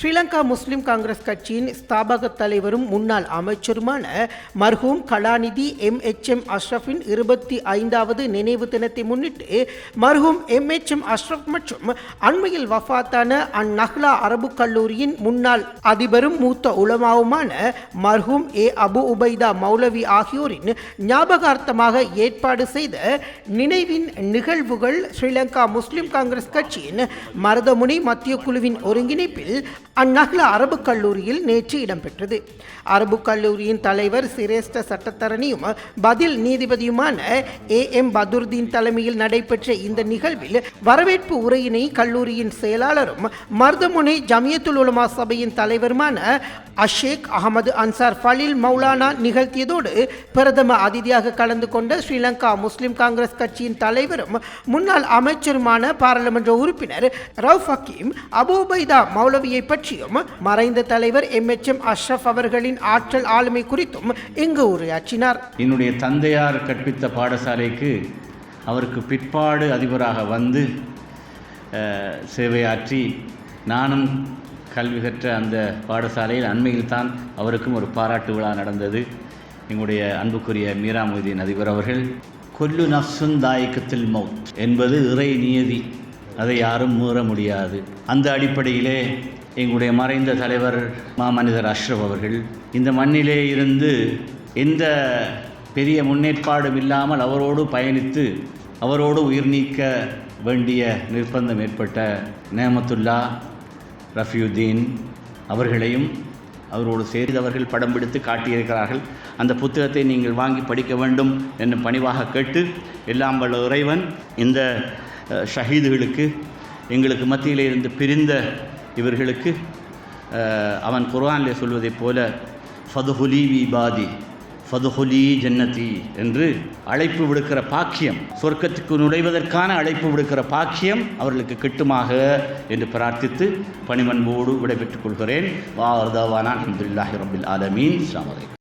ஸ்ரீலங்கா முஸ்லிம் காங்கிரஸ் கட்சியின் ஸ்தாபக தலைவரும் முன்னாள் அமைச்சருமான மர்ஹூம் கலாநிதி MHM அஷ்ரஃபின் 25வது நினைவு தினத்தை முன்னிட்டு மர்ஹூம் MHM அஷ்ரஃப் மற்றும் அண்மையில் வஃபாத்தான அந்நஹ்லா அரபு கல்லூரியின் முன்னாள் அதிபரும் மூத்த உலமாவுமான மர்ஹூம் அபு உபைதா மௌலவி ஆகியோரின் ஞாபகார்த்தமாக ஏற்பாடு செய்த நினைவின் நிகழ்வுகள் ஸ்ரீலங்கா முஸ்லிம் காங்கிரஸ் கட்சியின் மருதமுனை மத்திய குழுவின் ஒருங்கிணைப்பில் அந்நஹ்லா அரபு கல்லூரியில் நேற்று இடம்பெற்றது. அரபு கல்லூரியின் தலைவர் சிரேஷ்ட சட்டத்தரணியும் பதில் நீதிபதியுமான AM பதுர்தீன் தலைமையில் நடைபெற்ற இந்த நிகழ்வில் வரவேற்பு உரையினை கல்லூரியின் செயலாளரும் மருதமுனை ஜமியத்துல் உலமா சபையின் தலைவருமான அஷேக் அகமது அன்சார் ஃபலீல் மௌலானா நிகழ்த்தியதோடு பிரதம அதிதியாக கலந்து கொண்ட ஸ்ரீலங்கா முஸ்லிம் காங்கிரஸ் கட்சியின் தலைவரும் முன்னாள் அமைச்சருமான பாராளுமன்ற உறுப்பினர் ரவுஃப் ஹக்கீம் அபு உபைதா மௌலவியை பற்றியும் மறைந்த தலைவர் MHM அஷ்ரஃப் அவர்களின் ஆற்றல் ஆளுமை குறித்தும் இங்கு உரையாற்றினார். என்னுடைய தந்தையார் கற்பித்த பாடசாலைக்கு அவருக்கு பிற்பாடு அதிபராக வந்து சேவையாற்றி நானும் கல்வி கற்ற அந்த பாடசாலையில் அண்மையில் தான் அவருக்கும் ஒரு பாராட்டு விழா நடந்தது. எங்களுடைய அன்புக்குரிய மீரா மொய்தீன் அதிபர் அவர்கள் கொல்லு நஃப்சுன் தாயிக்கத்தில் மௌத் என்பது இறை நியதி, அதை யாரும் மீற முடியாது. அந்த அடிப்படையிலே எங்களுடைய மறைந்த தலைவர் மாமனிதர் அஷ்ரஃப் அவர்கள் இந்த மண்ணிலே இருந்து எந்த பெரிய முன்னேற்பாடும் இல்லாமல் அவரோடு பயணித்து அவரோடு உயிர் நீக்க வேண்டிய நிர்பந்தம் ஏற்பட்ட நேமத்துல்லா ரஃபியுத்தீன் அவர்களையும் அவரோடு சேர்ந்து அவர்கள் படம் பிடித்து காட்டியிருக்கிறார்கள். அந்த புத்தகத்தை நீங்கள் வாங்கி படிக்க வேண்டும் என்று பணிவாக கேட்டு, எல்லாம் வல்ல இறைவன் இந்த ஷஹீதுகளுக்கு எங்களுக்கு மத்தியிலே இருந்து பிரிந்த இவர்களுக்கு அவன் குர்ஆனிலே சொல்வதைப் போல ஃபதுஹுலி விபாதி ஃபதுஹுலி ஜன்னதி என்று அழைப்பு விடுக்கிற பாக்கியம், சொர்க்கத்துக்கு நுழைவதற்கான அழைப்பு விடுக்கிற பாக்கியம் அவர்களுக்கு கிட்டுமாக என்று பிரார்த்தித்து பணிவன்போடு விடைபெற்றுக் கொள்கிறேன். வா அர்தாவானா அல்ஹம்துலில்லாஹி ரப்பில் ஆலமீன். அஸ்ஸலாமு அலைக்கும்.